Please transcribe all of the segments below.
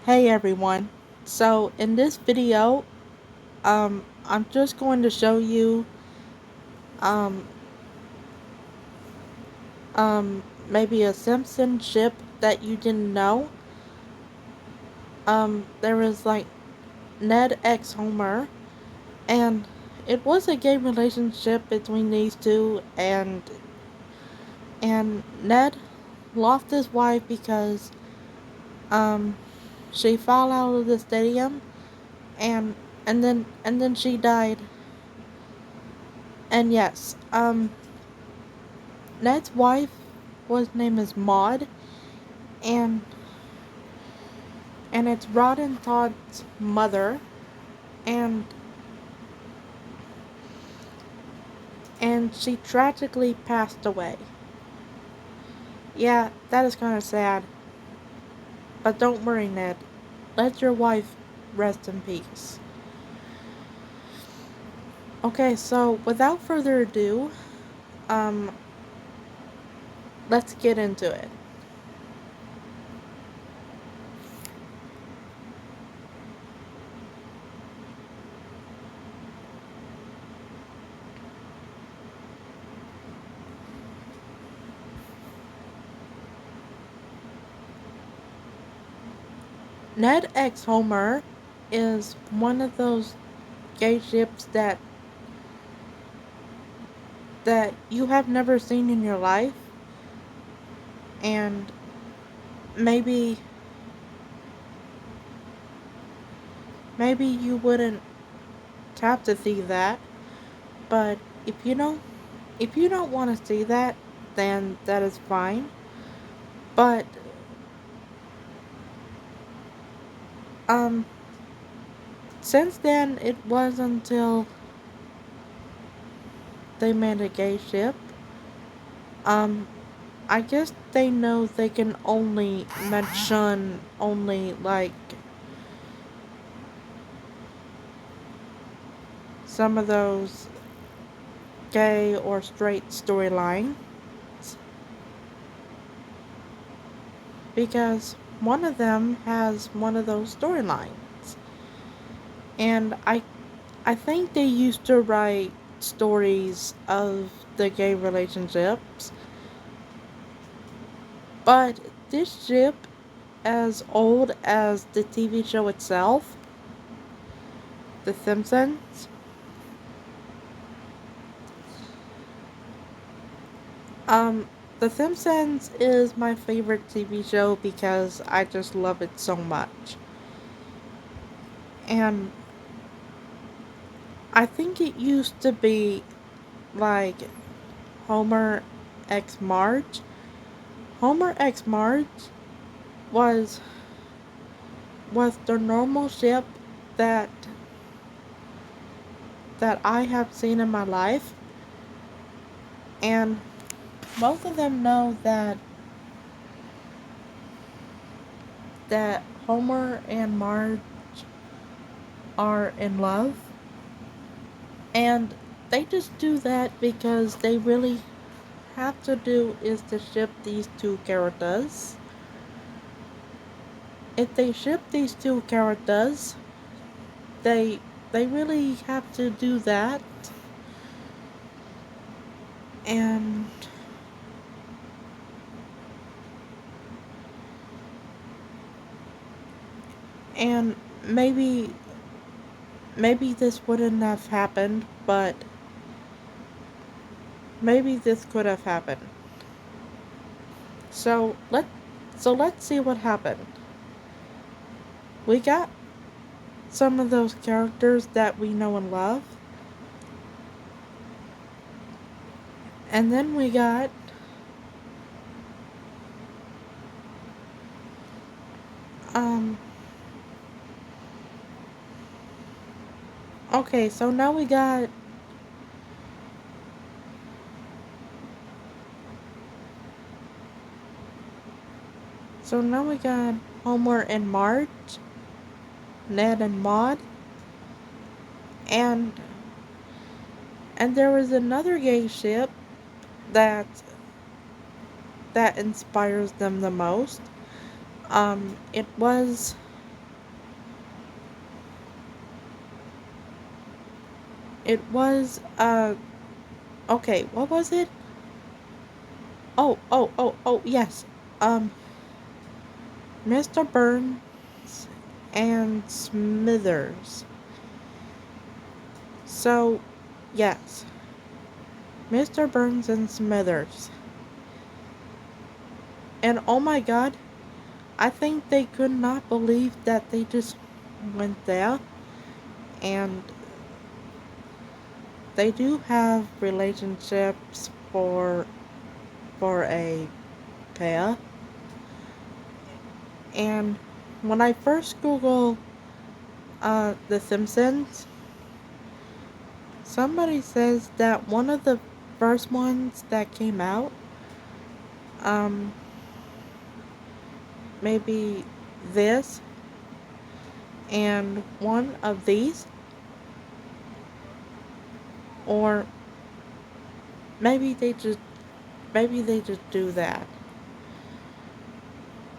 Hey everyone. So in this video, I'm just going to show you um maybe a Simpson ship that you didn't know. There was like Ned x Homer, and it was a gay relationship between these two, and Ned lost his wife because um she fell out of the stadium, and and then she died. And yes, Ned's wife was name is Maud, and it's Rod and Todd's mother, and she tragically passed away. Yeah, that is kind of sad. But don't worry, Ned. Let your wife rest in peace. Okay, so without further ado, um, let's get into it. Ned x Homer is one of those gay ships that you have never seen in your life, and maybe you wouldn't have to see that, but if you don't want to see that, then that is fine. But um since then it was until they made a gay ship. um I guess they know they can only mention only like some of those gay or straight storylines, because one of them has one of those storylines. And I think they used to write stories of the gay relationships, but this ship, as old as the TV show itself, The Simpsons, um, The Simpsons is my favorite TV show because I just love it so much. And I think it used to be like Homer x Marge. Homer x Marge was the normal ship that I have seen in my life, and both of them know that Homer and Marge are in love, and they just do that because they really have to do is to ship these two characters. If they ship these two characters, they really have to do that, and and maybe this wouldn't have happened, but maybe this could have happened. So let's see what happened. We got some of those characters that we know and love, and then we got um okay, so now we got Homer and Marge, Ned and Maud, and there was another gay ship that inspires them the most. It was It was okay, what was it? Yes. Um Mr. Burns and Smithers. So, yes. Mr. Burns and Smithers. And oh my god, I think they could not believe that they just went there, and they do have relationships for a pair. And when I first Google The Simpsons, somebody says that one of the first ones that came out, um, maybe this and one of these, or maybe they just do that.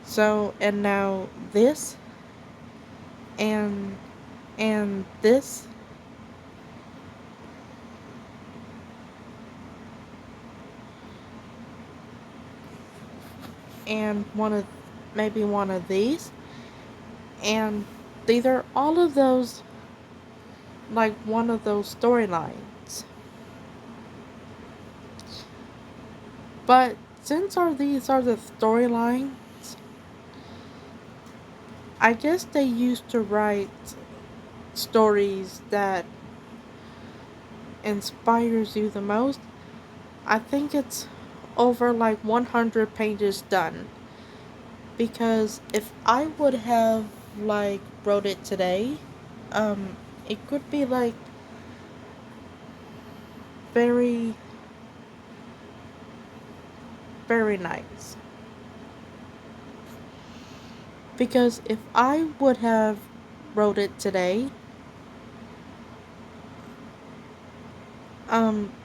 So and now this and this and one of maybe one of these, and these are all of those like one of those storylines. But since these are the storylines, I guess they used to write stories that inspires you the most. I think it's over like 100 pages done, because if I would have like wrote it today, um it could be like very very nice, because if I would have wrote it today,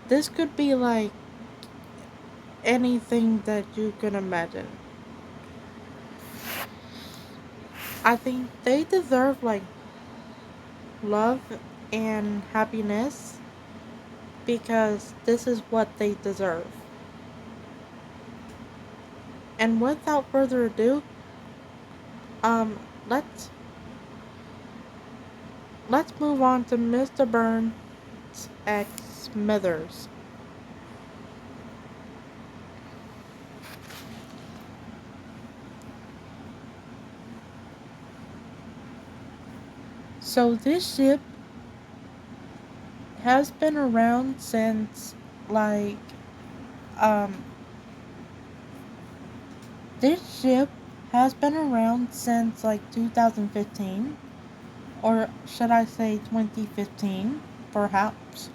this could be like anything that you can imagine. I think they deserve like love and happiness, because this is what they deserve. And without further ado, um let's move on to Mr. Burns X Smithers. So this ship has been around since like um this ship has been around since like 2015, or should I say 2015 perhaps.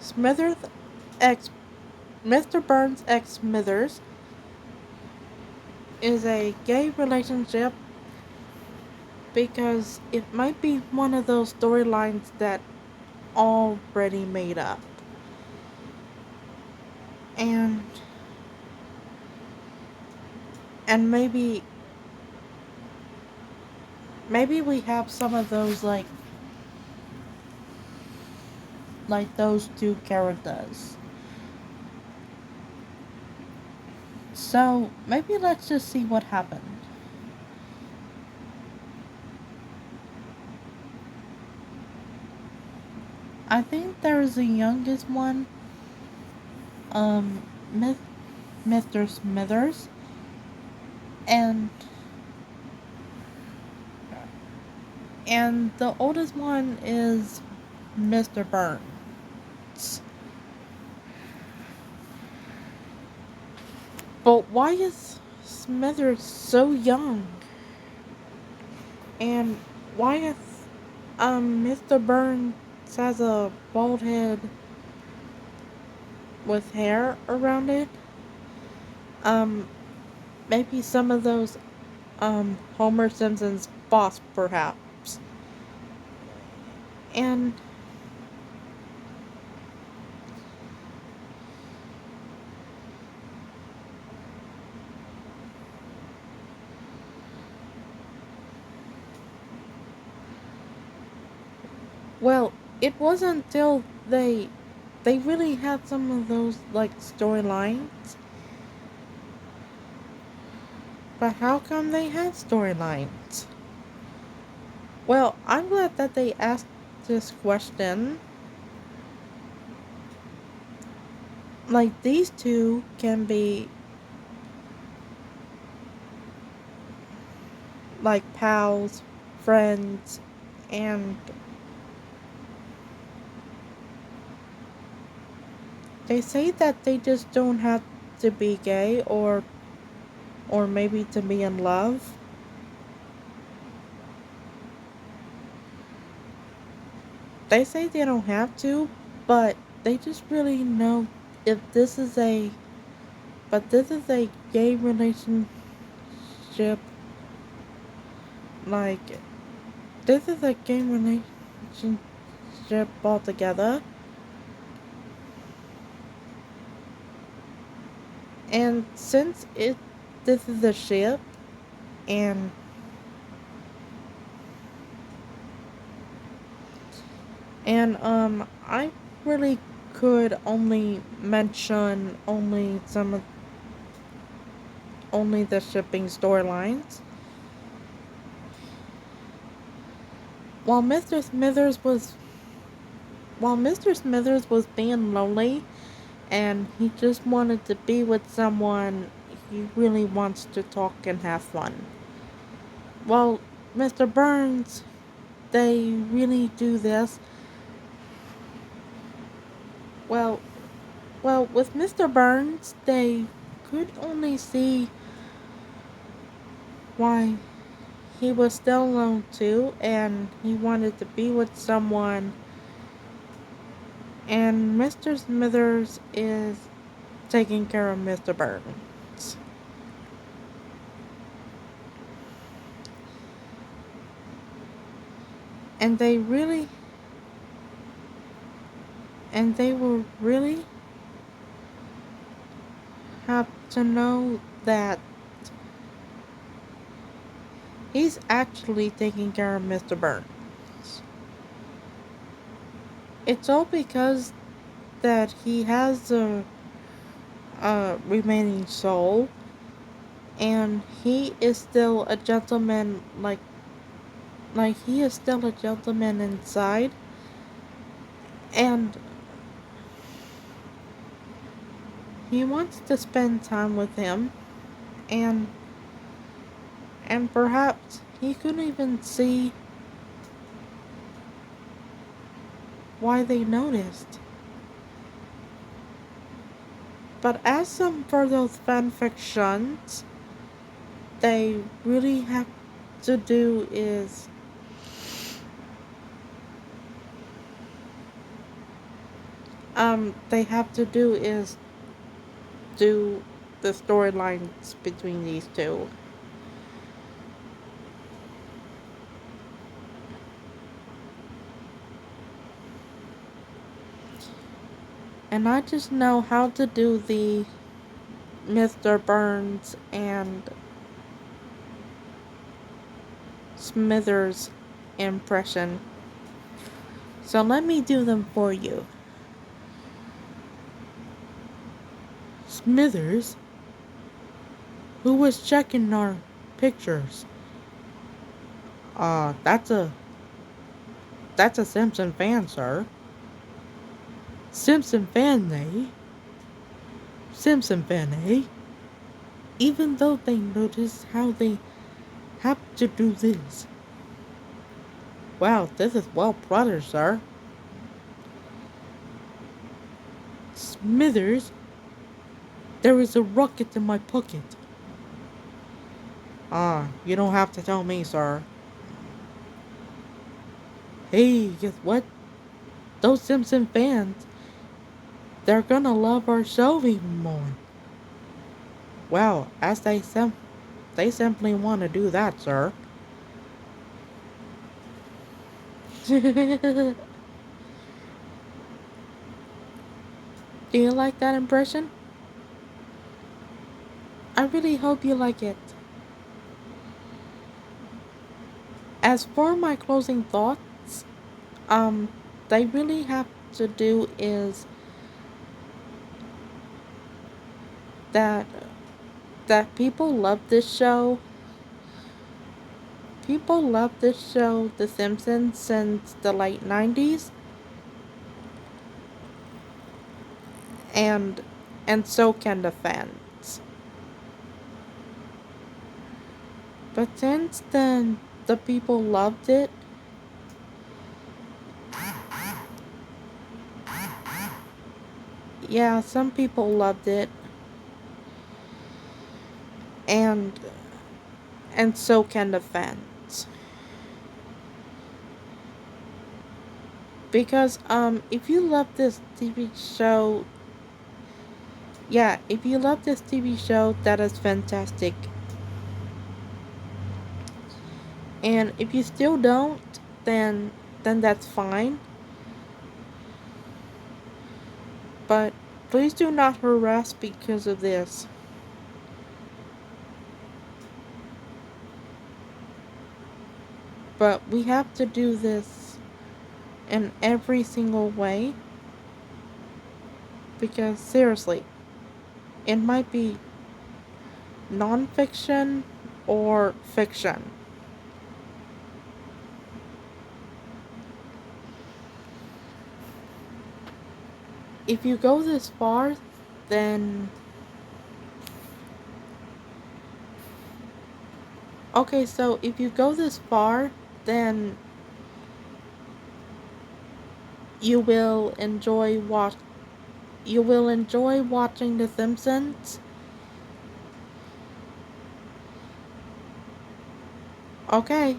Smithers X Mr. Burns X Smithers is a gay relationship, because it might be one of those storylines that already made up. And maybe we have some of those like those two characters. So maybe let's just see what happened. I think there's the youngest one, um, Mr. Smithers, and the oldest one is Mr. Burns. But why is Smithers so young? And why is Mr. Burns has a bald head with hair around it? Um, maybe some of those Homer Simpson's boss perhaps. And Well, it wasn't until they really had some of those like storylines. But how come they had storylines? Well, I'm glad that they asked this question. Like, these two can be like pals, friends, and they say that they just don't have to be gay or maybe to be in love. They say they don't have to, but they just really know if this is a but this is a gay relationship, like this is a gay relationship altogether. And since it this is a ship and I really could only mention only the shipping storylines. While Mr. Smithers was while Mr. Smithers was being lonely and he just wanted to be with someone he really wants to talk and have fun. Well, Mr. Burns, they really do this. Well, with Mr. Burns, they could only see why he was still alone too, and he wanted to be with someone. And Mr. Smithers is taking care of Mr. Burns. And they will really have to know that he's actually taking care of Mr. Burns. It's all because that he has a remaining soul, and he is still a gentleman. Like he is still a gentleman inside, and he wants to spend time with him, and perhaps he could even see why they noticed. But as some for those fanfictions, they really have to do is they have to do is do the storylines between these two. And I just know how to do the Mr. Burns and Smithers impression. So let me do them for you. Smithers, who was checking our pictures? Uh, that's a that's a Simpson fan, sir. Simpson fan, eh? Simpson fan, eh? Even though they notice how they have to do this. Wow, this is well brother, sir. Smithers, there is a rocket in my pocket. Ah, you don't have to tell me, sir. Hey, guess what? Those Simpson fans, they're gonna love our show even more. Well, as they simply want to do that, sir. Do you like that impression? I really hope you like it. As for my closing thoughts, they really have to do is that people love this show. People love this show, The Simpsons, since the late 90s, and so can the fans. But since then, the people loved it. Yeah, some people loved it, and so can the fans. Because if you love this TV show, yeah, if you love this TV show, that is fantastic. And if you still don't, then that's fine. But please do not harass because of this. But we have to do this in every single way, because seriously, it might be non-fiction or fiction. If you go this far, then okay, so if you go this far, then you will enjoy watching The Simpsons. Okay,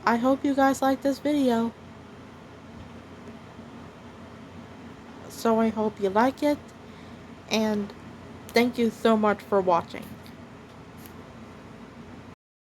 I hope you guys like this video. So I hope you like it, and thank you so much for watching.